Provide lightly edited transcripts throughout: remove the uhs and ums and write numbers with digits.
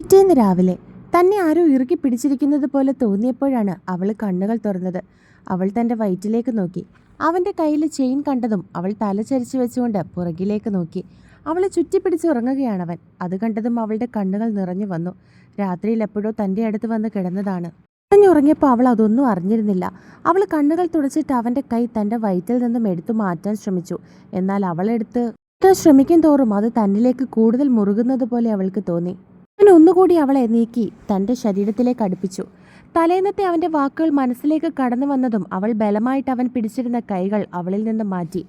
പിറ്റേന്ന് രാവിലെ തന്നെ ആരോ ഇറുക്കി പിടിച്ചിരിക്കുന്നത് പോലെ തോന്നിയപ്പോഴാണ് അവൾ കണ്ണുകൾ തുറന്നത്. അവൾ തൻ്റെ വയറ്റിലേക്ക് നോക്കി. അവൻ്റെ കയ്യിൽ ചെയിൻ കണ്ടതും അവൾ തല ചരിച്ചു വെച്ചുകൊണ്ട് പുറകിലേക്ക് നോക്കി. അവളെ ചുറ്റിപ്പിടിച്ച് ഉറങ്ങുകയാണവൻ. അത് കണ്ടതും അവളുടെ കണ്ണുകൾ നിറഞ്ഞു വന്നു. രാത്രിയിൽ എപ്പോഴോ തൻ്റെ അടുത്ത് വന്ന് കിടന്നതാണ്. ഉറങ്ങിയപ്പോൾ അവൾ അതൊന്നും അറിഞ്ഞിരുന്നില്ല. അവൾ കണ്ണുകൾ തുടച്ചിട്ട് അവൻ്റെ കൈ തൻ്റെ വയറ്റിൽ നിന്നും എടുത്തു മാറ്റാൻ ശ്രമിച്ചു. എന്നാൽ അവളെടുത്ത് ശ്രമിക്കും തോറും അത് തന്നിലേക്ക് കൂടുതൽ മുറുകുന്നത് പോലെ അവൾക്ക് തോന്നി. അവൻ ഒന്നുകൂടി അവളെ നീക്കി തൻ്റെ ശരീരത്തിലേക്ക് അടുപ്പിച്ചു. തലേന്നത്തെ അവൻ്റെ വാക്കുകൾ മനസ്സിലേക്ക് കടന്നു വന്നതും അവൾ ബലമായിട്ട് അവൻ പിടിച്ചിരുന്ന കൈകൾ അവളിൽ നിന്ന് മാറ്റി.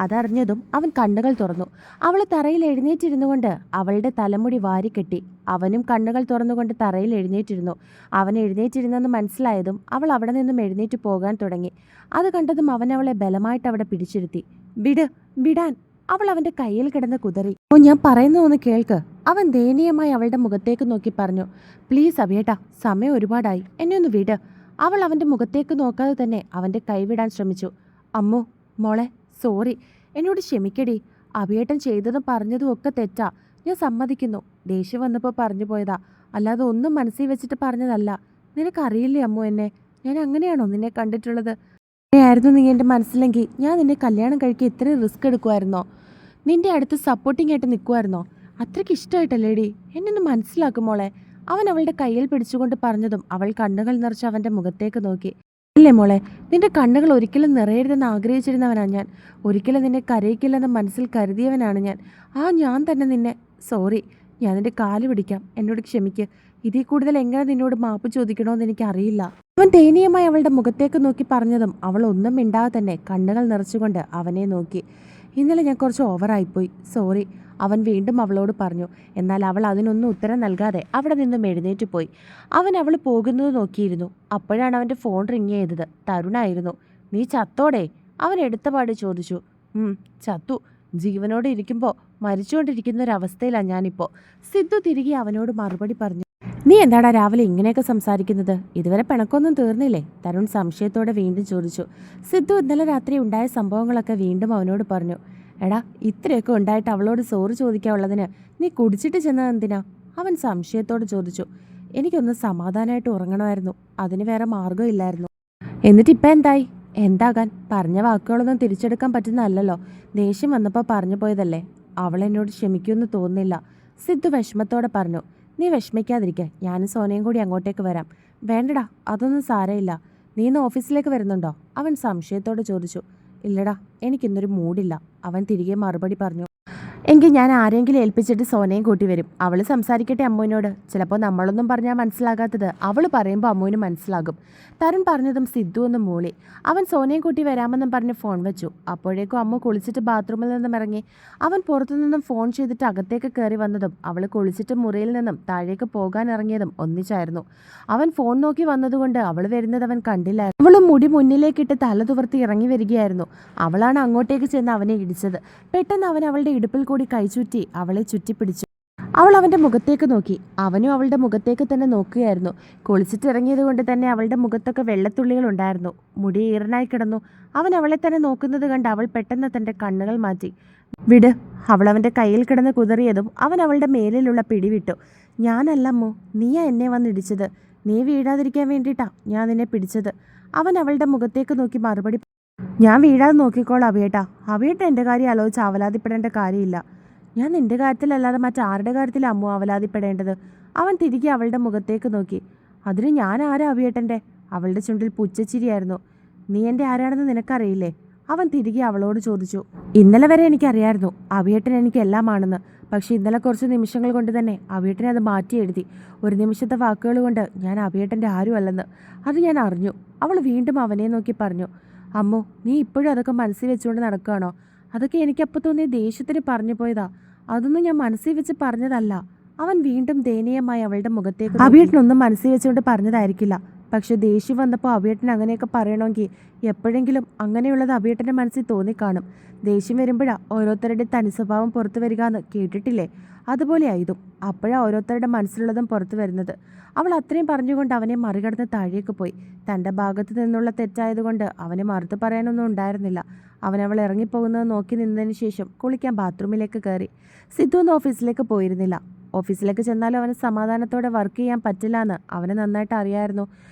അതറിഞ്ഞതും അവൻ കണ്ണുകൾ തുറന്നു. അവൾ തറയിൽ എഴുന്നേറ്റിരുന്നുകൊണ്ട് അവളുടെ തലമുടി വാരിക്കെട്ടി. അവനും കണ്ണുകൾ തുറന്നുകൊണ്ട് തറയിൽ എഴുന്നേറ്റിരുന്നു. അവൻ എഴുന്നേറ്റിരുന്നെന്ന് മനസ്സിലായതും അവൾ അവിടെ നിന്നും എഴുന്നേറ്റ് പോകാൻ തുടങ്ങി. അത് കണ്ടതും അവൻ അവളെ ബലമായിട്ട് അവിടെ പിടിച്ചിരുത്തി. വിടാൻ അവൾ അവൻ്റെ കയ്യിൽ കിടന്ന് കുതറി. ഓ, ഞാൻ പറയുന്നതൊന്ന് കേൾക്ക്. അവൻ ദയനീയമായി അവളുടെ മുഖത്തേക്ക് നോക്കി പറഞ്ഞു. പ്ലീസ് അഭിയേട്ടാ, സമയം ഒരുപാടായി, എന്നെ ഒന്ന് വിട്. അവൾ അവൻ്റെ മുഖത്തേക്ക് നോക്കാതെ തന്നെ അവൻ്റെ കൈവിടാൻ ശ്രമിച്ചു. അമ്മോ മോളെ, സോറി, എന്നോട് ക്ഷമിക്കടി. അഭിയേട്ടൻ ചെയ്തതും പറഞ്ഞതും ഒക്കെ തെറ്റാ, ഞാൻ സമ്മതിക്കുന്നു. ദേഷ്യം വന്നപ്പോൾ പറഞ്ഞു പോയതാ, അല്ലാതെ ഒന്നും മനസ്സിൽ വെച്ചിട്ട് പറഞ്ഞതല്ല. നിനക്കറിയില്ലേ അമ്മോ എന്നെ? ഞാൻ അങ്ങനെയാണോ നിന്നെ കണ്ടിട്ടുള്ളത്? അങ്ങനെയായിരുന്നു നീ എൻ്റെ മനസ്സിലെങ്കിൽ ഞാൻ നിന്നെ കല്യാണം കഴിക്കാൻ ഇത്രയും റിസ്ക് എടുക്കുമായിരുന്നോ? നിന്റെ അടുത്ത് സപ്പോർട്ടിംഗ് ആയിട്ട് നിൽക്കുമായിരുന്നോ? അത്രയ്ക്ക് ഇഷ്ടമായിട്ടല്ലേടി? എന്നെ ഒന്ന് മനസ്സിലാക്കും മോളെ. അവൻ അവളുടെ കയ്യിൽ പിടിച്ചുകൊണ്ട് പറഞ്ഞതും അവൾ കണ്ണുകൾ നിറച്ച് അവൻ്റെ മുഖത്തേക്ക് നോക്കി. അല്ലേ മോളെ, നിന്റെ കണ്ണുകൾ ഒരിക്കലും നിറയരുതെന്ന് ആഗ്രഹിച്ചിരുന്നവനാണ് ഞാൻ. ഒരിക്കലും നിന്നെ കരയിക്കില്ലെന്ന് മനസ്സിൽ കരുതിയവനാണ് ഞാൻ. ഞാൻ തന്നെ നിന്നെ സോറി. ഞാൻ നിന്റെ കാല് പിടിക്കാം, എന്നോട് ക്ഷമിക്ക്. ഇതിൽ കൂടുതൽ എങ്ങനെ നിന്നോട് മാപ്പ് ചോദിക്കണമെന്ന് എനിക്കറിയില്ല. അവൻ ദയനീയമായി അവളുടെ മുഖത്തേക്ക് നോക്കി പറഞ്ഞതും അവൾ ഒന്നും മിണ്ടാതെ തന്നെ കണ്ണുകൾ നിറച്ചുകൊണ്ട് അവനെ നോക്കി. ഇന്നലെ ഞാൻ കുറച്ച് ഓവറായിപ്പോയി, സോറി, അവൻ വീണ്ടും അവളോട് പറഞ്ഞു. എന്നാൽ അവൾ അതിനൊന്നും ഉത്തരം നൽകാതെ അവിടെ നിന്നും എഴുന്നേറ്റ് പോയി. അവൾ പോകുന്നത് നോക്കിയിരുന്നു. അപ്പോഴാണ് അവൻ്റെ ഫോൺ റിങ് ചെയ്തത്. തരുണായിരുന്നു. നീ ചത്തോടെ? അവൻ എടുത്തപാട് ചോദിച്ചു. ചത്തു. ജീവനോടെ ഇരിക്കുമ്പോൾ മരിച്ചുകൊണ്ടിരിക്കുന്ന ഒരവസ്ഥയിലാണ് ഞാനിപ്പോൾ. സിദ്ധു തിരികെ അവനോട് മറുപടി പറഞ്ഞു. നീ എന്താടാ രാവിലെ ഇങ്ങനെയൊക്കെ സംസാരിക്കുന്നത്? ഇതുവരെ പിണക്കൊന്നും തീർന്നില്ലേ? തരുൺ സംശയത്തോടെ വീണ്ടും ചോദിച്ചു. സിദ്ധു ഇന്നലെ രാത്രി ഉണ്ടായ സംഭവങ്ങളൊക്കെ വീണ്ടും അവനോട് പറഞ്ഞു. എടാ, ഇത്രയൊക്കെ ഉണ്ടായിട്ട് അവളോട് സോറി ചോദിക്കാനുള്ളതിന് നീ കുടിച്ചിട്ട് ചെന്നത് എന്തിനാ? അവൻ സംശയത്തോട് ചോദിച്ചു. എനിക്കൊന്ന് സമാധാനമായിട്ട് ഉറങ്ങണമായിരുന്നു, അതിന് വേറെ മാർഗ്ഗമില്ലായിരുന്നു. എന്നിട്ടിപ്പം എന്തായി? എന്താകാൻ? പറഞ്ഞ വാക്കുകളൊന്നും തിരിച്ചെടുക്കാൻ പറ്റുന്നതല്ലല്ലോ. ദേഷ്യം വന്നപ്പോൾ പറഞ്ഞു പോയതല്ലേ. അവൾ എന്നോട് ക്ഷമിക്കുമെന്ന് തോന്നുന്നില്ല, സിദ്ധു വിഷമത്തോടെ പറഞ്ഞു. നീ വിഷമിക്കാതിരിക്കുക, ഞാനും സോനയും കൂടി അങ്ങോട്ടേക്ക് വരാം. വേണ്ടടാ, അതൊന്നും സാരമില്ല. നീ ഇന്ന് ഓഫീസിലേക്ക് വരുന്നുണ്ടോ? അവൻ സംശയത്തോടെ ചോദിച്ചു. ഇല്ലടാ, എനിക്കിന്നൊരു മൂഡില്ല, അവൻ തിരികെ മറുപടി പറഞ്ഞു. എങ്കിൽ ഞാൻ ആരെങ്കിലും ഏൽപ്പിച്ചിട്ട് സോനയും കൂട്ടി വരും. അവൾ സംസാരിക്കട്ടെ അമ്മുവിനോട്. ചിലപ്പോൾ നമ്മളൊന്നും പറഞ്ഞാൽ മനസ്സിലാകാത്തത് അവൾ പറയുമ്പോൾ അമ്മുവിന് മനസ്സിലാകും. തരുൺ പറഞ്ഞതും സിദ്ധു ഒന്ന് മൂളി. അവൻ സോനയും കൂട്ടി വരാമെന്നും പറഞ്ഞ് ഫോൺ വെച്ചു. അപ്പോഴേക്കും അമ്മു കുളിച്ചിട്ട് ബാത്റൂമിൽ നിന്നും ഇറങ്ങി. അവൻ പുറത്തുനിന്നും ഫോൺ ചെയ്തിട്ട് അകത്തേക്ക് കയറി വന്നതും അവൾ കുളിച്ചിട്ട് മുറിയിൽ നിന്നും താഴേക്ക് പോകാൻ ഇറങ്ങിയതും ഒന്നിച്ചായിരുന്നു. അവൻ ഫോൺ നോക്കി വന്നതുകൊണ്ട് അവൾ വരുന്നത് അവൻ കണ്ടില്ലായിരുന്നു. അവളും മുടി മുന്നിലേക്കിട്ട് തല തുവർത്തി ഇറങ്ങി വരികയായിരുന്നു. അവളാണ് അങ്ങോട്ടേക്ക് ചെന്ന് അവനെ ഇടിച്ചത്. പെട്ടെന്ന് അവൻ അവളുടെ ഇടുപ്പിൽ കൂടി കൈചുറ്റി അവളെ ചുറ്റിപ്പിടിച്ചു. അവൾ അവൻ്റെ മുഖത്തേക്ക് നോക്കി. അവനും അവളുടെ മുഖത്തേക്ക് തന്നെ നോക്കുകയായിരുന്നു. കുളിച്ചിട്ടിറങ്ങിയത് കൊണ്ട് തന്നെ അവളുടെ മുഖത്തൊക്കെ വെള്ളത്തുള്ളികൾ ഉണ്ടായിരുന്നു. മുടി ഈറനായി കിടന്നു. അവൻ അവളെ തന്നെ നോക്കുന്നത് കണ്ട് അവൾ പെട്ടെന്ന് തൻ്റെ കണ്ണുകൾ മാറ്റി. വിട്. അവൾ അവൻ്റെ കയ്യിൽ കിടന്ന് കുതറിയതും അവൻ അവളുടെ മേലിലുള്ള പിടിവിട്ടു. ഞാനല്ലമ്മോ, നീയാ എന്നെ വന്നിടിച്ചത്. നീ വീഴാതിരിക്കാൻ വേണ്ടിയിട്ടാ ഞാൻ നിന്നെ പിടിച്ചത്. അവൻ അവളുടെ മുഖത്തേക്ക് നോക്കി മറുപടി. ഞാൻ വീഴാതെ നോക്കിക്കോളാം അഭിയേട്ടാ. അഭിയേട്ടൻ എൻ്റെ കാര്യം ആലോചിച്ച് അവലാതിപ്പെടേണ്ട കാര്യമില്ല. ഞാൻ നിന്റെ കാര്യത്തിലല്ലാതെ മറ്റാരുടെ കാര്യത്തിലാണ് അമ്മു അവലാതിപ്പെടേണ്ടത്? അവൻ തിരികെ അവളുടെ മുഖത്തേക്ക് നോക്കി. അതിന് ഞാൻ ആരാ അഭിയേട്ടൻ്റെ? അവളുടെ ചുണ്ടിൽ പുച്ഛച്ചിരിയായിരുന്നു. നീ എൻ്റെ ആരാണെന്ന് നിനക്കറിയില്ലേ? അവൻ തിരികെ അവളോട് ചോദിച്ചു. ഇന്നലെ വരെ എനിക്കറിയായിരുന്നു അഭിയേട്ടൻ എനിക്ക് എല്ലാമാണെന്ന്. പക്ഷേ ഇന്നലെ കുറച്ച് നിമിഷങ്ങൾ കൊണ്ട് തന്നെ അഭിയേട്ടനെ അത് മാറ്റി എഴുതി. ഒരു നിമിഷത്തെ വാക്കുകൾ കൊണ്ട് ഞാൻ അഭിയേട്ടൻ്റെ ആരുമല്ലെന്ന് അത് ഞാൻ അറിഞ്ഞു. അവൾ വീണ്ടും അവനെ നോക്കി പറഞ്ഞു. അമ്മോ, നീ ഇപ്പോഴും അതൊക്കെ മനസ്സിൽ വെച്ചുകൊണ്ട് നടക്കുകയാണോ? അതൊക്കെ എനിക്കപ്പോൾ തോന്നിയ ദേഷ്യത്തിന് പറഞ്ഞു പോയതാ, അതൊന്നും ഞാൻ മനസ്സിൽ വെച്ച് പറഞ്ഞതല്ല. അവൻ വീണ്ടും ദയനീയമായി അവളുടെ മുഖത്തേക്ക്. അഭിയേട്ടനൊന്നും മനസ്സിൽ വെച്ചുകൊണ്ട് പറഞ്ഞതായിരിക്കില്ല. പക്ഷെ ദേഷ്യം വന്നപ്പോൾ അഭിയേട്ടൻ അങ്ങനെയൊക്കെ പറയണമെങ്കിൽ എപ്പോഴെങ്കിലും അങ്ങനെയുള്ളത് അഭിയേട്ടൻ്റെ മനസ്സിൽ തോന്നിക്കാണും. ദേഷ്യം വരുമ്പോഴാണ് ഓരോരുത്തരുടെ തനിസ്വഭാവം പുറത്തു വരിക എന്ന് കേട്ടിട്ടില്ലേ? അതുപോലെ ആയതും അപ്പോഴാണ് ഓരോരുത്തരുടെ മനസ്സിലുള്ളതും പുറത്തു വരുന്നത്. അവൾ അത്രയും പറഞ്ഞുകൊണ്ട് അവനെ മറികടന്ന് താഴേക്ക് പോയി. തൻ്റെ ഭാഗത്ത് നിന്നുള്ള തെറ്റായതുകൊണ്ട് അവനെ മറുത്തു പറയാനൊന്നും ഉണ്ടായിരുന്നില്ല. അവൾ ഇറങ്ങിപ്പോകുന്നത് നോക്കി നിന്നതിന് ശേഷം കുളിക്കാൻ ബാത്റൂമിലേക്ക് കയറി. സിദ്ധു ഒന്ന് ഓഫീസിലേക്ക് പോയിരുന്നില്ല. ഓഫീസിലേക്ക് ചെന്നാലും അവന് സമാധാനത്തോടെ വർക്ക് ചെയ്യാൻ പറ്റില്ല എന്ന് അവന് നന്നായിട്ട് അറിയായിരുന്നു.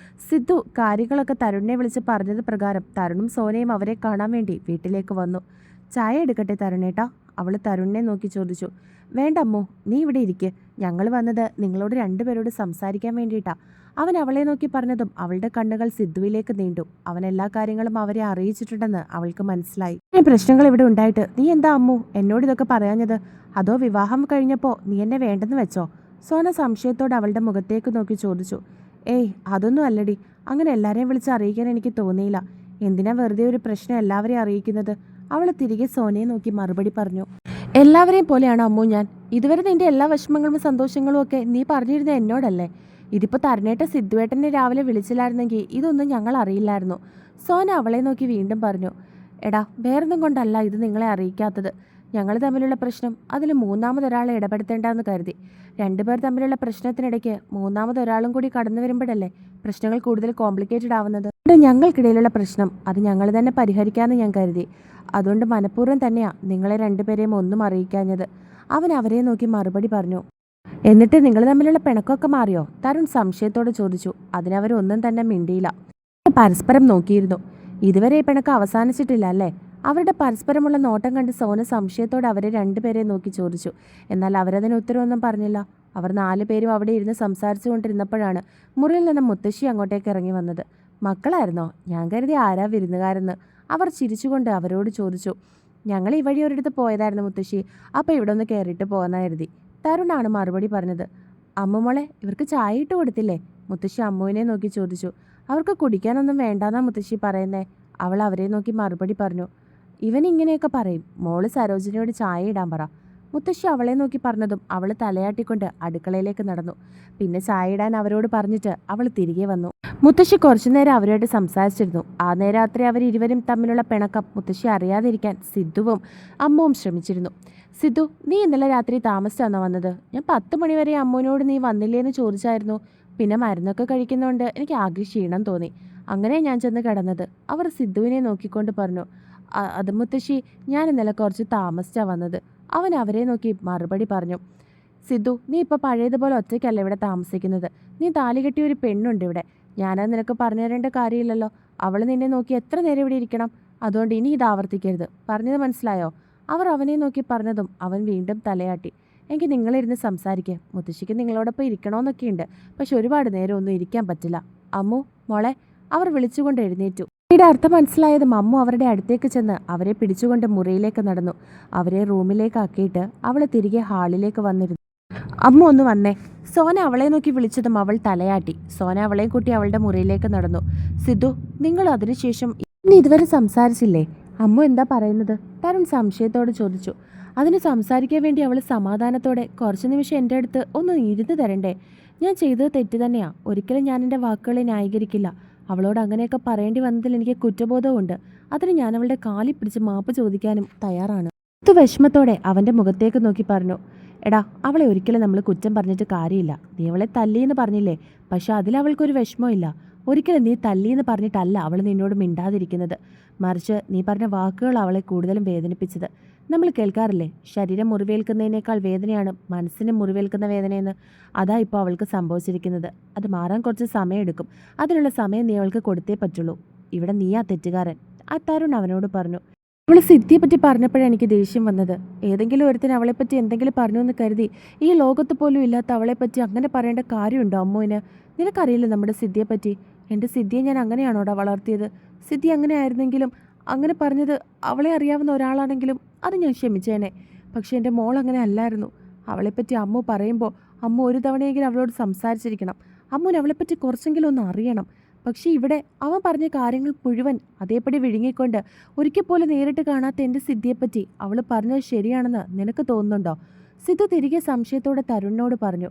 സിദ്ധു കാര്യങ്ങളൊക്കെ തരുണിനെ വിളിച്ച് പറഞ്ഞത് പ്രകാരം തരുണും സോനയും അവരെ കാണാൻ വേണ്ടി വീട്ടിലേക്ക് വന്നു. ചായ എടുക്കട്ടെ തരുണേട്ടാ? അവൾ തരുണിനെ നോക്കി ചോദിച്ചു. വേണ്ട അമ്മോ, നീ ഇവിടെ ഇരിക്ക്. ഞങ്ങൾ വന്നത് നിങ്ങളോട് രണ്ടുപേരോട് സംസാരിക്കാൻ വേണ്ടിയിട്ടാ. അവൻ അവളെ നോക്കി പറഞ്ഞതും അവളുടെ കണ്ണുകൾ സിദ്ധുവിലേക്ക് നീണ്ടു. അവൻ എല്ലാ കാര്യങ്ങളും അവരെ അറിയിച്ചിട്ടുണ്ടെന്ന് അവൾക്ക് മനസ്സിലായി. ഈ പ്രശ്നങ്ങൾ ഇവിടെ ഉണ്ടായിട്ട് നീ എന്താ അമ്മു എന്നോട് ഇതൊക്കെ പറയാഞ്ഞത്? അതോ വിവാഹം കഴിഞ്ഞപ്പോൾ നീ എന്നെ വേണ്ടെന്ന് വെച്ചോ? സോന സംശയത്തോടെ അവളുടെ മുഖത്തേക്ക് നോക്കി ചോദിച്ചു. ഏയ് അതൊന്നും അല്ലടി, അങ്ങനെ എല്ലാവരെയും വിളിച്ച് അറിയിക്കാൻ എനിക്ക് തോന്നിയില്ല. എന്തിനാ വെറുതെ ഒരു പ്രശ്നം എല്ലാവരെയും അറിയിക്കുന്നത്? അവൾ തിരികെ സോനയെ നോക്കി മറുപടി പറഞ്ഞു. എല്ലാവരെയും പോലെയാണ് അമ്മു ഞാൻ. ഇതുവരെ നിന്റെ എല്ലാ വിഷമങ്ങളും സന്തോഷങ്ങളും ഒക്കെ നീ പറഞ്ഞിരുന്നത് എന്നോടല്ലേ? ഇതിപ്പോൾ തരുണേട്ട സിദ്ധുവേട്ടനെ രാവിലെ വിളിച്ചില്ലായിരുന്നെങ്കിൽ ഇതൊന്നും ഞങ്ങൾ അറിയില്ലായിരുന്നു. സോന അവളെ നോക്കി വീണ്ടും പറഞ്ഞു. എടാ, വേറൊന്നും കൊണ്ടല്ല ഇത് നിങ്ങളെ അറിയിക്കാത്തത്. ഞങ്ങൾ തമ്മിലുള്ള പ്രശ്നം അതിൽ മൂന്നാമതൊരാളെ ഇടപെടുത്തേണ്ടെന്ന് കരുതി. രണ്ടുപേർ തമ്മിലുള്ള പ്രശ്നത്തിനിടയ്ക്ക് മൂന്നാമതൊരാളും കൂടി കടന്നു വരുമ്പോഴല്ലേ പ്രശ്നങ്ങൾ കൂടുതൽ കോംപ്ലിക്കേറ്റഡ് ആവുന്നത്. ഞങ്ങൾക്കിടയിലുള്ള പ്രശ്നം അത് ഞങ്ങൾ തന്നെ പരിഹരിക്കാമെന്ന് ഞാൻ കരുതി. അതുകൊണ്ട് മനഃപൂർവ്വം തന്നെയാണ് നിങ്ങളെ രണ്ടുപേരെയും ഒന്നും അറിയിക്കാഞ്ഞത്. അവൻ അവരെ നോക്കി മറുപടി പറഞ്ഞു. എന്നിട്ട് നിങ്ങൾ തമ്മിലുള്ള പിണക്കമൊക്കെ മാറിയോ? തരുൺ സംശയത്തോടെ ചോദിച്ചു. അതിനവരൊന്നും തന്നെ മിണ്ടിയില്ല. പരസ്പരം നോക്കിയിരുന്നു. ഇതുവരെ ഈ പിണക്കം അവസാനിച്ചിട്ടില്ല അല്ലേ? അവരുടെ പരസ്പരമുള്ള നോട്ടം കണ്ട് സോന സംശയത്തോടെ അവരെ രണ്ടുപേരെ നോക്കി ചോദിച്ചു. എന്നാൽ അവരതിന് ഉത്തരവൊന്നും പറഞ്ഞില്ല. അവർ 4 പേരും അവിടെ ഇരുന്ന് സംസാരിച്ചു കൊണ്ടിരുന്നപ്പോഴാണ് മുറിയിൽ നിന്ന് മുത്തശ്ശി അങ്ങോട്ടേക്ക് ഇറങ്ങി വന്നത്. മക്കളായിരുന്നോ? ഞാൻ കരുതി ആരാ വിരുന്നുകാരെന്ന്. അവർ ചിരിച്ചുകൊണ്ട് അവരോട് ചോദിച്ചു. ഞങ്ങൾ ഈ വഴി ഒരിടത്ത് പോയതായിരുന്നു മുത്തശ്ശി. അപ്പോൾ ഇവിടെ ഒന്ന് കയറിയിട്ട് പോകാമെന്ന് കരുതി. തരുണാണ് മറുപടി പറഞ്ഞത്. അമ്മുമോളെ, ഇവർക്ക് ചായ ഇട്ട് കൊടുത്തില്ലേ? മുത്തശ്ശി അമ്മുവിനെ നോക്കി ചോദിച്ചു. അവർക്ക് കുടിക്കാനൊന്നും വേണ്ടാന്നാ മുത്തശ്ശി പറയുന്നേ. അവൾ അവരെ നോക്കി മറുപടി പറഞ്ഞു. ഇവൻ ഇങ്ങനെയൊക്കെ പറയും. മോള് സരോജിനിയോട് ചായ ഇടാൻ പറ. മുത്തശ്ശി അവളെ നോക്കി പറഞ്ഞതും അവൾ തലയാട്ടിക്കൊണ്ട് അടുക്കളയിലേക്ക് നടന്നു. പിന്നെ ചായ ഇടാൻ അവരോട് പറഞ്ഞിട്ട് അവൾ തിരികെ വന്നു. മുത്തശ്ശി കുറച്ചുനേരം അവരോട് സംസാരിച്ചിരുന്നു. ആ നേരാത്രി അവരിരുവരും തമ്മിലുള്ള പിണക്കം മുത്തശ്ശി അറിയാതിരിക്കാൻ സിദ്ധുവും അമ്മുവും ശ്രമിച്ചിരുന്നു. സിദ്ധു, നീ ഇന്നലെ രാത്രി താമസിച്ചാണോ വന്നത്? ഞാൻ 10 മണിവരെ അമ്മുവിനോട് നീ വന്നില്ലേന്ന് ചോദിച്ചായിരുന്നു. പിന്നെ മരുന്നൊക്കെ കഴിക്കുന്നതുകൊണ്ട് എനിക്ക് ആകെ ക്ഷീണം തോന്നി. അങ്ങനെ ഞാൻ ചെന്ന് കിടന്നത്. അവർ സിദ്ധുവിനെ നോക്കിക്കൊണ്ട് പറഞ്ഞു. അത് മുത്തശ്ശി, ഞാൻ ഇന്നലെ കുറച്ച് താമസിച്ചാണ് വന്നത്. അവൻ അവരെ നോക്കി മറുപടി പറഞ്ഞു. സിദ്ധു, നീ ഇപ്പോൾ പഴയതുപോലെ ഒറ്റയ്ക്കല്ല ഇവിടെ താമസിക്കുന്നത്. നീ താലി കെട്ടിയ ഒരു പെണ്ണുണ്ട് ഇവിടെ. ഞാനത് നിനക്ക് പറഞ്ഞു തരേണ്ട കാര്യമില്ലല്ലോ. അവൾ നിന്നെ നോക്കി എത്ര നേരം ഇവിടെ ഇരിക്കണം? അതുകൊണ്ട് ഇനി ഇത് ആവർത്തിക്കരുത്. പറഞ്ഞത് മനസ്സിലായോ? അവർ അവനെ നോക്കി പറഞ്ഞതും അവൻ വീണ്ടും തലയാട്ടി. എങ്കിൽ നിങ്ങളിരുന്ന് സംസാരിക്കുക. മുത്തശ്ശിക്ക് നിങ്ങളോടൊപ്പം ഇരിക്കണമെന്നൊക്കെയുണ്ട്. പക്ഷെ ഒരുപാട് നേരം ഒന്നും ഇരിക്കാൻ പറ്റില്ല. അമ്മു മോളെ, അവർ വിളിച്ചുകൊണ്ട് എഴുന്നേറ്റു. ഇതിന്റെ അർത്ഥം മനസ്സിലായതും അമ്മു അവരുടെ അടുത്തേക്ക് ചെന്ന് അവരെ പിടിച്ചുകൊണ്ട് മുറിയിലേക്ക് നടന്നു. അവരെ റൂമിലേക്ക് ആക്കിയിട്ട് അവൾ തിരികെ ഹാളിലേക്ക് വന്നിരുന്നു. അമ്മു ഒന്ന് വന്നേ. സോന അവളെ നോക്കി വിളിച്ചതും അവൾ തലയാട്ടി. സോന അവളെ കൂട്ടി അവളുടെ മുറിയിലേക്ക് നടന്നു. സിദ്ധു, നിങ്ങൾ അതിനുശേഷം ഇനി ഇതുവരെ സംസാരിച്ചില്ലേ? അമ്മു എന്താ പറയുന്നത്? തരുൺ സംശയത്തോടെ ചോദിച്ചു. അതിന് സംസാരിക്കാൻ വേണ്ടി അവൾ സമാധാനത്തോടെ കുറച്ച് നിമിഷം എൻ്റെ അടുത്ത് ഒന്ന് ഇരുന്ന് തരണ്ടേ? ഞാൻ ചെയ്തത് തെറ്റ് തന്നെയാ. ഒരിക്കലും ഞാൻ എൻ്റെ വാക്കുകളെ ന്യായീകരിക്കില്ല. അവളോട് അങ്ങനെയൊക്കെ പറയേണ്ടി വന്നതിൽ എനിക്ക് കുറ്റബോധമുണ്ട്. അതിന് ഞാൻ അവളുടെ കാലിൽ പിടിച്ച് മാപ്പ് ചോദിക്കാനും തയ്യാറാണ്. വിഷമത്തോടെ അവൻ്റെ മുഖത്തേക്ക് നോക്കി പറഞ്ഞു. എടാ, അവളെ ഒരിക്കലും നമ്മൾ കുറ്റം പറഞ്ഞിട്ട് കാര്യമില്ല. നീ അവളെ തല്ലിയെന്ന് പറഞ്ഞില്ലേ? പക്ഷെ അതിലവൾക്കൊരു വിഷമമില്ല. ഒരിക്കലും നീ തല്ലിയെന്ന് പറഞ്ഞിട്ടല്ല അവൾ നിന്നോട് മിണ്ടാതിരിക്കുന്നത്. മറിച്ച് നീ പറഞ്ഞ വാക്കുകൾ അവളെ കൂടുതലും വേദനിപ്പിച്ചത്. നമ്മൾ കേൾക്കാറില്ലേ, ശരീരം മുറിവേൽക്കുന്നതിനേക്കാൾ വേദനയാണ് മനസ്സിന് മുറിവേൽക്കുന്ന വേദനയെന്ന്? അതാ ഇപ്പോൾ അവൾക്ക് സംഭവിച്ചിരിക്കുന്നത്. അത് മാറാൻ കുറച്ച് സമയമെടുക്കും. അതിനുള്ള സമയം നീ അവൾക്ക് കൊടുത്തേ പറ്റുള്ളൂ. ഇവിടെ നീയാ തെറ്റുകാരൻ. ആ തരുൺ അവനോട് പറഞ്ഞു. അവൾ സിദ്ധിയെപ്പറ്റി പറഞ്ഞപ്പോഴാണ് എനിക്ക് ദേഷ്യം വന്നത്. ഏതെങ്കിലും ഒരുത്തിന് അവളെപ്പറ്റി എന്തെങ്കിലും പറഞ്ഞു എന്ന് കരുതി ഈ ലോകത്ത് പോലും ഇല്ലാത്ത അവളെപ്പറ്റി അങ്ങനെ പറയേണ്ട കാര്യമുണ്ടോ അമ്മുവിന്? നിനക്കറിയില്ല നമ്മുടെ സിദ്ധിയെപ്പറ്റി. എൻ്റെ സിദ്ധിയെ ഞാൻ അങ്ങനെയാണോടാ വളർത്തിയത്? സിദ്ധി അങ്ങനെ ആയിരുന്നെങ്കിലും, അങ്ങനെ പറഞ്ഞത് അവളെ അറിയാവുന്ന ഒരാളാണെങ്കിലും അത് ഞാൻ ക്ഷമിച്ചേനെ. പക്ഷെ എൻ്റെ മോൾ അങ്ങനെ അല്ലായിരുന്നു. അവളെപ്പറ്റി അമ്മു പറയുമ്പോൾ അമ്മ ഒരു തവണയെങ്കിലും അവളോട് സംസാരിച്ചിരിക്കണം. അമ്മുവിന് അവളെപ്പറ്റി കുറച്ചെങ്കിലും ഒന്ന് അറിയണം. പക്ഷേ ഇവിടെ അവൻ പറഞ്ഞ കാര്യങ്ങൾ മുഴുവൻ അതേപടി വിഴുങ്ങിക്കൊണ്ട് ഒരിക്കൽ പോലും നേരിട്ട് കാണാത്ത എൻ്റെ സിദ്ധിയെപ്പറ്റി അവൾ പറഞ്ഞത് ശരിയാണെന്ന് നിനക്ക് തോന്നുന്നുണ്ടോ? സിദ്ധു തിരികെ സംശയത്തോടെ തരുണിനോട് പറഞ്ഞു.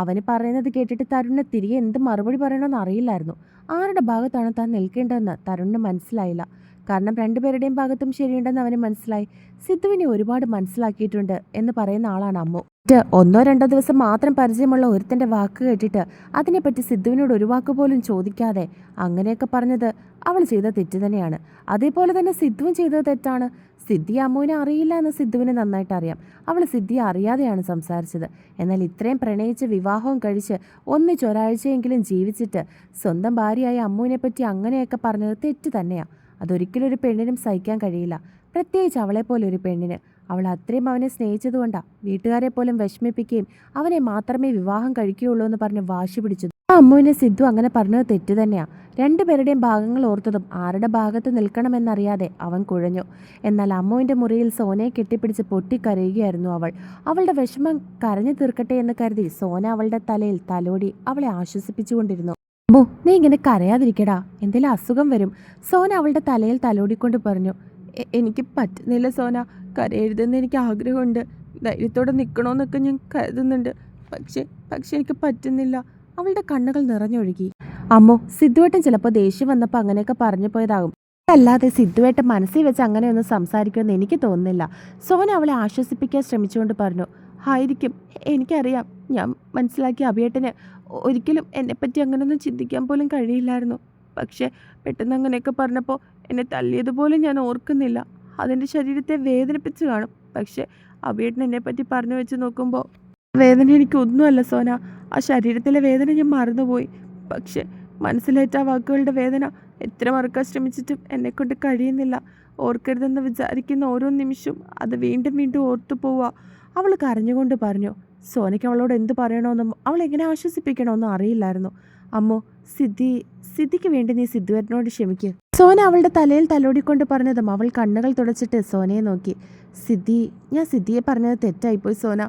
അവന് പറയുന്നത് കേട്ടിട്ട് തരുണിന് തിരികെ എന്ത് മറുപടി പറയണമെന്ന് അറിയില്ലായിരുന്നു. ആരുടെ ഭാഗത്താണ് താൻ നിൽക്കേണ്ടതെന്ന് തരുണിന് മനസ്സിലായില്ല. കാരണം രണ്ടുപേരുടെയും ഭാഗത്തും ശരിയുണ്ടെന്ന് അവന് മനസ്സിലായി. സിദ്ധുവിനെ ഒരുപാട് മനസ്സിലാക്കിയിട്ടുണ്ട് എന്ന് പറയുന്ന ആളാണ് അമ്മു. ഒന്നോ രണ്ടോ ദിവസം മാത്രം പരിചയമുള്ള ഒരുത്തൻ്റെ വാക്ക് കേട്ടിട്ട് അതിനെപ്പറ്റി സിദ്ധുവിനോട് ഒരു വാക്ക് പോലും ചോദിക്കാതെ അങ്ങനെയൊക്കെ പറഞ്ഞത് അവൾ ചെയ്ത തെറ്റ് തന്നെയാണ്. അതേപോലെ തന്നെ സിദ്ധുവും ചെയ്തത് തെറ്റാണ്. സിദ്ധി അമ്മുവിനെ അറിയില്ല എന്ന് സിദ്ധുവിന് നന്നായിട്ട് അറിയാം. അവൾ സിദ്ധിയെ അറിയാതെയാണ് സംസാരിച്ചത്. എന്നാൽ ഇത്രയും പ്രണയിച്ച് വിവാഹവും കഴിച്ച് ഒരാഴ്ചയെങ്കിലും ജീവിച്ചിട്ട് സ്വന്തം ഭാര്യയായ അമ്മുവിനെ പറ്റി അങ്ങനെയൊക്കെ പറഞ്ഞത് തെറ്റ് തന്നെയാണ്. അതൊരിക്കലും ഒരു പെണ്ണിനും സഹിക്കാൻ കഴിയില്ല, പ്രത്യേകിച്ച് അവളെപ്പോലെ ഒരു പെണ്ണിന്. അവൾ അത്രയും അവനെ സ്നേഹിച്ചതുകൊണ്ടാണ് വീട്ടുകാരെ പോലും വിഷമിപ്പിക്കുകയും അവനെ മാത്രമേ വിവാഹം കഴിക്കുകയുള്ളൂ എന്ന് പറഞ്ഞ് വാശി പിടിച്ചത്. ആ അമ്മുവിനെ സിദ്ധു അങ്ങനെ പറഞ്ഞത് തെറ്റ് തന്നെയാണ്. രണ്ടുപേരുടെയും ഭാഗങ്ങൾ ഓർത്തതും ആരുടെ ഭാഗത്ത് നിൽക്കണമെന്നറിയാതെ അവൻ കുഴഞ്ഞു. എന്നാൽ അമ്മുവിൻ്റെ മുറിയിൽ സോനയെ കെട്ടിപ്പിടിച്ച് പൊട്ടിക്കരയുകയായിരുന്നു അവൾ. അവളുടെ വിഷമം കരഞ്ഞു തീർക്കട്ടെ എന്ന് കരുതി സോന അവളുടെ തലയിൽ തലോടി അവളെ ആശ്വസിപ്പിച്ചുകൊണ്ടിരുന്നു. അമ്മു, നീ ഇങ്ങനെ കരയാതിരിക്കടാ, എന്തെങ്കിലും അസുഖം വരും. സോന അവളുടെ തലയിൽ തലോടിക്കൊണ്ട് പറഞ്ഞു. എനിക്ക് പറ്റുന്നില്ല സോന, കരയരുതെന്ന് എനിക്ക് ആഗ്രഹമുണ്ട്, ധൈര്യത്തോടെ നിൽക്കണമെന്നൊക്കെ ഞാൻ കരുതുന്നുണ്ട്. പക്ഷേ എനിക്ക് പറ്റുന്നില്ല. അവളുടെ കണ്ണുകൾ നിറഞ്ഞൊഴുകി. അമ്മോ, സിദ്ധുവേട്ടൻ ചിലപ്പോൾ ദേഷ്യം വന്നപ്പോൾ അങ്ങനെയൊക്കെ പറഞ്ഞു പോയതാകും. അല്ലാതെ സിദ്ധുവേട്ടൻ മനസ്സിൽ വെച്ച് അങ്ങനെയൊന്നും സംസാരിക്കുമെന്ന് എനിക്ക് തോന്നുന്നില്ല. സോന അവളെ ആശ്വസിപ്പിക്കാൻ ശ്രമിച്ചുകൊണ്ട് പറഞ്ഞു. ആയിരിക്കും, എനിക്കറിയാം. ഞാൻ മനസ്സിലാക്കിയ അഭിയേട്ടന് ഒരിക്കലും എന്നെപ്പറ്റി അങ്ങനെയൊന്നും ചിന്തിക്കാൻ പോലും കഴിയില്ലായിരുന്നു. പക്ഷേ പെട്ടെന്ന് അങ്ങനെയൊക്കെ പറഞ്ഞപ്പോൾ എന്നെ തല്ലിയതുപോലും ഞാൻ ഓർക്കുന്നില്ല. അതെൻ്റെ ശരീരത്തെ വേദനിപ്പിച്ച് കാണും. പക്ഷേ അഭിയേട്ടൻ എന്നെപ്പറ്റി പറഞ്ഞു വെച്ച് നോക്കുമ്പോൾ വേദന എനിക്കൊന്നുമല്ല സോന. ആ ശരീരത്തിലെ വേദന ഞാൻ മറന്നുപോയി. പക്ഷേ മനസ്സിലേറ്റ ആ വാക്കുകളുടെ വേദന എത്ര മറക്കാൻ ശ്രമിച്ചിട്ടും എന്നെക്കൊണ്ട് കഴിയുന്നില്ല. ഓർക്കരുതെന്ന് വിചാരിക്കുന്ന ഓരോ നിമിഷവും അത് വീണ്ടും വീണ്ടും ഓർത്തു പോവുക. അവൾ കരഞ്ഞുകൊണ്ട് പറഞ്ഞു. സോനയ്ക്ക് അവളോട് എന്ത് പറയണമെന്നും അവളെങ്ങനെ ആശ്വസിപ്പിക്കണമെന്നും അറിയില്ലായിരുന്നു. അമ്മോ, സിദ്ധിക്ക് വേണ്ടി നീ സിദ്ധുവേട്ടനോട് ക്ഷമിക്കുക. സോന അവളുടെ തലയിൽ തലോടിക്കൊണ്ട് പറഞ്ഞതും അവൾ കണ്ണുകൾ തുടച്ചിട്ട് സോനയെ നോക്കി. ഞാൻ സിദ്ധിയെ പറഞ്ഞത് തെറ്റായിപ്പോയി സോന.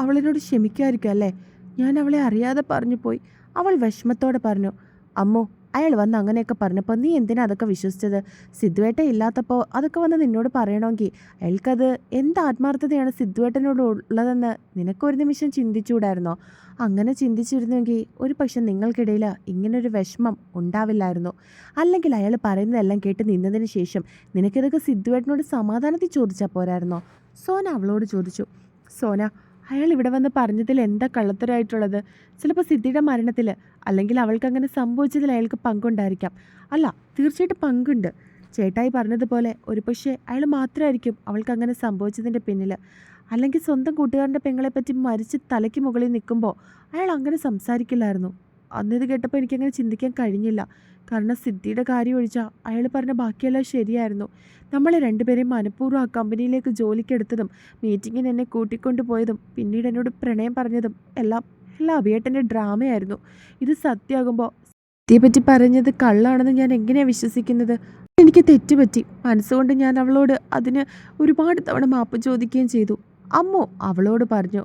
അവളിനോട് ക്ഷമിക്കുമായിരിക്കും അല്ലേ? ഞാൻ അവളെ അറിയാതെ പറഞ്ഞു പോയി. അവൾ വിഷമത്തോടെ പറഞ്ഞു. അമ്മോ, അയാൾ വന്ന് അങ്ങനെയൊക്കെ പറഞ്ഞപ്പോൾ നീ എന്തിനാ അതൊക്കെ വിശ്വസിച്ചത്? സിദ്ധുവേട്ട ഇല്ലാത്തപ്പോൾ അതൊക്കെ വന്ന് നിന്നോട് പറയണമെങ്കിൽ അയാൾക്കത് എന്ത് ആത്മാർത്ഥതയാണ് സിദ്ധുവേട്ടനോട് ഉള്ളതെന്ന് നിനക്കൊരു നിമിഷം ചിന്തിച്ചുകൂടായിരുന്നോ? അങ്ങനെ ചിന്തിച്ചിരുന്നെങ്കിൽ ഒരു പക്ഷെ നിങ്ങൾക്കിടയിൽ ഇങ്ങനൊരു വിഷമം ഉണ്ടാവില്ലായിരുന്നു. അല്ലെങ്കിൽ അയാൾ പറയുന്നതെല്ലാം കേട്ട് നിന്നതിന് ശേഷം നിനക്കിതൊക്കെ സിദ്ധുവേട്ടനോട് സമാധാനത്തിൽ ചോദിച്ചാൽ പോരായിരുന്നോ? സോന അവളോട് ചോദിച്ചു. സോന, അയാൾ ഇവിടെ വന്ന് പറഞ്ഞതിൽ എന്താ കള്ളത്തരമായിട്ടുള്ളത്? ചിലപ്പോൾ സിദ്ധിയുടെ മരണത്തിൽ അല്ലെങ്കിൽ അവൾക്ക് അങ്ങനെ സംഭവിച്ചതിൽ അയാൾക്ക് പങ്കുണ്ടായിരിക്കാം. അല്ല, തീർച്ചയായിട്ടും പങ്കുണ്ട്. ചേട്ടായി പറഞ്ഞതുപോലെ ഒരു പക്ഷേ അയാൾ മാത്രമായിരിക്കും അവൾക്ക് അങ്ങനെ സംഭവിച്ചതിൻ്റെ പിന്നിൽ. അല്ലെങ്കിൽ സ്വന്തം കൂട്ടുകാരൻ്റെ പെങ്ങളെപ്പറ്റി മരിച്ച് തലയ്ക്ക് മുകളിൽ നിൽക്കുമ്പോൾ അയാൾ അങ്ങനെ സംസാരിക്കില്ലായിരുന്നു. അന്നിത് കേട്ടപ്പോൾ എനിക്കങ്ങനെ ചിന്തിക്കാൻ കഴിഞ്ഞില്ല. കാരണം സിദ്ധിയുടെ കാര്യം ഒഴിച്ചാൽ അയാൾ പറഞ്ഞ ബാക്കിയെല്ലാം ശരിയായിരുന്നു. നമ്മളെ രണ്ടുപേരെയും മനഃപൂർവ്വം ആ കമ്പനിയിലേക്ക് ജോലിക്കെടുത്തതും മീറ്റിങ്ങിന് എന്നെ കൂട്ടിക്കൊണ്ടു പോയതും പിന്നീട് എന്നോട് പ്രണയം പറഞ്ഞതും എല്ലാം അഭിയേട്ടൻ്റെ ഡ്രാമയായിരുന്നു. ഇത് സത്യമാകുമ്പോൾ സിദ്ധിയെപ്പറ്റി പറഞ്ഞത് കള്ളാണെന്ന് ഞാൻ എങ്ങനെയാണ് വിശ്വസിക്കുന്നത്? എനിക്ക് തെറ്റുപറ്റി. മനസ്സുകൊണ്ട് ഞാൻ അവളോട് അതിന് ഒരുപാട് തവണ മാപ്പ് ചോദിക്കുകയും ചെയ്തു. അമ്മോ അവളോട് പറഞ്ഞു.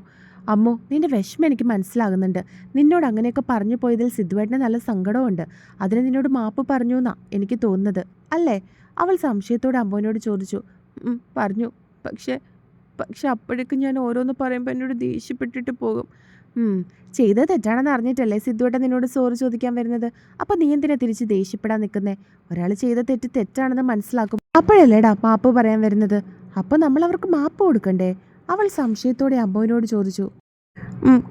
അമ്മോ, നിന്റെ വിഷമം എനിക്ക് മനസ്സിലാകുന്നുണ്ട്. നിന്നോട് അങ്ങനെയൊക്കെ പറഞ്ഞു പോയതിൽ സിദ്ധുവേട്ടന് നല്ല സങ്കടമുണ്ട്. അതിന് നിന്നോട് മാപ്പ് പറഞ്ഞു എന്നാണ് എനിക്ക് തോന്നുന്നത്, അല്ലേ? അവൾ സംശയത്തോടെ അമ്മോനോട് ചോദിച്ചു. പറഞ്ഞു. പക്ഷേ അപ്പോഴേക്കും ഞാൻ ഓരോന്ന് പറയുമ്പോൾ എന്നോട് ദേഷ്യപ്പെട്ടിട്ട് പോകും. ചെയ്തത് തെറ്റാണെന്ന് അറിഞ്ഞിട്ടല്ലേ സിദ്ധുവേട്ടൻ നിന്നോട് സോറി ചോദിക്കാൻ വരുന്നത്? അപ്പോൾ നീ എന്തിനാ തിരിച്ച് ദേഷ്യപ്പെടാൻ നിൽക്കുന്നേ? ഒരാൾ ചെയ്ത തെറ്റാണെന്ന് മനസ്സിലാക്കും, അപ്പോഴല്ലേടാ മാപ്പ് പറയാൻ വരുന്നത്. അപ്പോൾ നമ്മൾ അവർക്ക് മാപ്പ് കൊടുക്കണ്ടേ? അവൾ സംശയത്തോടെ അമ്മോനോട് ചോദിച്ചു.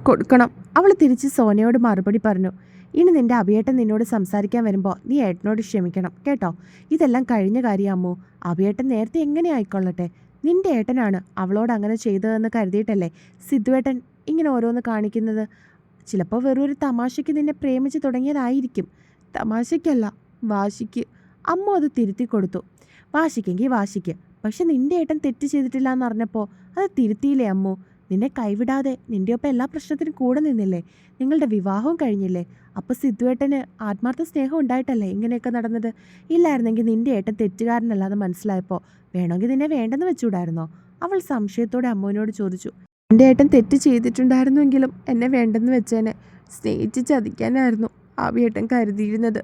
കൊടുക്കണം. അവൾ തിരിച്ച് സോനയോട് മറുപടി പറഞ്ഞു. ഇനി നിന്റെ അഭിയേട്ടൻ നിന്നോട് സംസാരിക്കാൻ വരുമ്പോൾ നീ ഏട്ടനോട് ക്ഷമിക്കണം കേട്ടോ. ഇതെല്ലാം കഴിഞ്ഞ കാര്യം അമ്മോ. അഭിയേട്ടൻ നേരത്തെ എങ്ങനെ ആയിക്കൊള്ളട്ടെ. നിന്റെ ഏട്ടനാണ് അവളോട് അങ്ങനെ ചെയ്തതെന്ന് കരുതിയിട്ടല്ലേ സിദ്ധുവേട്ടൻ ഇങ്ങനെ ഓരോന്ന് കാണിക്കുന്നത്? ചിലപ്പോൾ വെറൊരു തമാശയ്ക്ക് നിന്നെ പ്രേമിച്ച് തുടങ്ങിയതായിരിക്കും. തമാശയ്ക്കല്ല, വാശിക്ക്. അമ്മ അത് തിരുത്തി കൊടുത്തു. വാശിക്കെങ്കിൽ വാശിക്ക്. പക്ഷെ നിന്റെ ഏട്ടൻ തെറ്റ് ചെയ്തിട്ടില്ല എന്ന് അറിഞ്ഞപ്പോൾ അത് തിരുത്തിയില്ലേ അമ്മു? നിന്നെ കൈവിടാതെ നിന്റെ ഒപ്പം എല്ലാ പ്രശ്നത്തിനും കൂടെ നിന്നില്ലേ? നിങ്ങളുടെ വിവാഹവും കഴിഞ്ഞില്ലേ? അപ്പോൾ സിദ്ധുവേട്ടന് ആത്മാർത്ഥ സ്നേഹം ഉണ്ടായിട്ടല്ലേ ഇങ്ങനെയൊക്കെ നടന്നത്? ഇല്ലായിരുന്നെങ്കിൽ നിന്റെ ഏട്ടൻ തെറ്റുകാരനല്ലാതെ മനസ്സിലായപ്പോൾ വേണമെങ്കിൽ നിന്നെ വേണ്ടെന്ന് വെച്ചുകൂടായിരുന്നോ? അവൾ സംശയത്തോടെ അമ്മുവിനോട് ചോദിച്ചു. എൻ്റെ ഏട്ടൻ തെറ്റ് ചെയ്തിട്ടുണ്ടായിരുന്നുവെങ്കിലും എന്നെ വേണ്ടെന്ന് വെച്ചേനെ. സ്നേഹിച്ച് ചതിക്കാനായിരുന്നു അഭിയേട്ടൻ കരുതിയിരുന്നത്.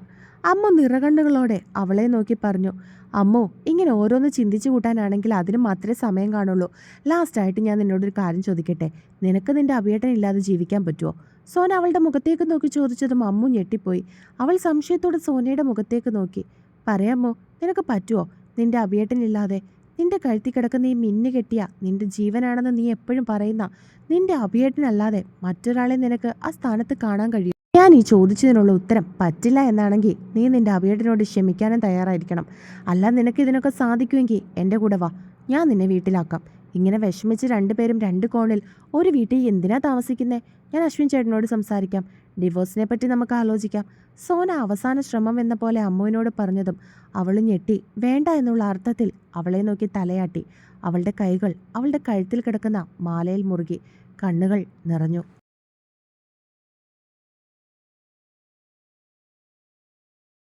അമ്മ നിറകണ്ണുകളോടെ അവളെ നോക്കി പറഞ്ഞു. അമ്മോ, ഇങ്ങനെ ഓരോന്ന് ചിന്തിച്ചു കൂട്ടാനാണെങ്കിൽ അതിന് മാത്രമേ സമയം കാണുള്ളൂ. ലാസ്റ്റായിട്ട് ഞാൻ നിന്നോടൊരു കാര്യം ചോദിക്കട്ടെ. നിനക്ക് നിന്റെ അഭിയേട്ടൻ ഇല്ലാതെ ജീവിക്കാൻ പറ്റുമോ? സോന അവളുടെ മുഖത്തേക്ക് നോക്കി ചോദിച്ചതും അമ്മു ഞെട്ടിപ്പോയി. അവൾ സംശയത്തോടെ സോനയുടെ മുഖത്തേക്ക് നോക്കി. പറയാമോ, നിനക്ക് പറ്റുമോ നിന്റെ അഭിയേട്ടൻ ഇല്ലാതെ? നിന്റെ കഴുത്തി കിടക്കുന്ന ഈ മിന്നു കെട്ടിയ നിന്റെ ജീവനാണെന്ന് നീ എപ്പോഴും പറയുന്ന നിന്റെ അഭിയേട്ടനല്ലാതെ മറ്റൊരാളെ നിനക്ക് ആ സ്ഥാനത്ത് കാണാൻ കഴിയും. ഞാൻ ഈ ചോദിച്ചതിനുള്ള ഉത്തരം പറ്റില്ല എന്നാണെങ്കിൽ നീ നിന്റെ അഭിയേട്ടനോട് ക്ഷമിക്കാനും തയ്യാറായിരിക്കണം. അല്ല നിനക്ക് ഇതിനൊക്കെ സാധിക്കുമെങ്കിൽ എൻ്റെ കൂടെ വാ, ഞാൻ നിന്നെ വീട്ടിലാക്കാം. ഇങ്ങനെ വിഷമിച്ച് രണ്ടുപേരും രണ്ട് കോണിൽ ഒരു വീട്ടിൽ എന്തിനാ താമസിക്കുന്നേ? ഞാൻ അശ്വിൻ ചേട്ടനോട് സംസാരിക്കാം, ഡിവോഴ്സിനെ പറ്റി നമുക്ക് ആലോചിക്കാം. സോന അവസാന ശ്രമം എന്ന പോലെ അമ്മുവിനോട് പറഞ്ഞതും അവൾ ഞെട്ടി വേണ്ട എന്നുള്ള അർത്ഥത്തിൽ അവളെ നോക്കി തലയാട്ടി. അവളുടെ കൈകൾ അവളുടെ കഴുത്തിൽ കിടക്കുന്ന മാലയിൽ മുറുകി. കണ്ണുകൾ നിറഞ്ഞു.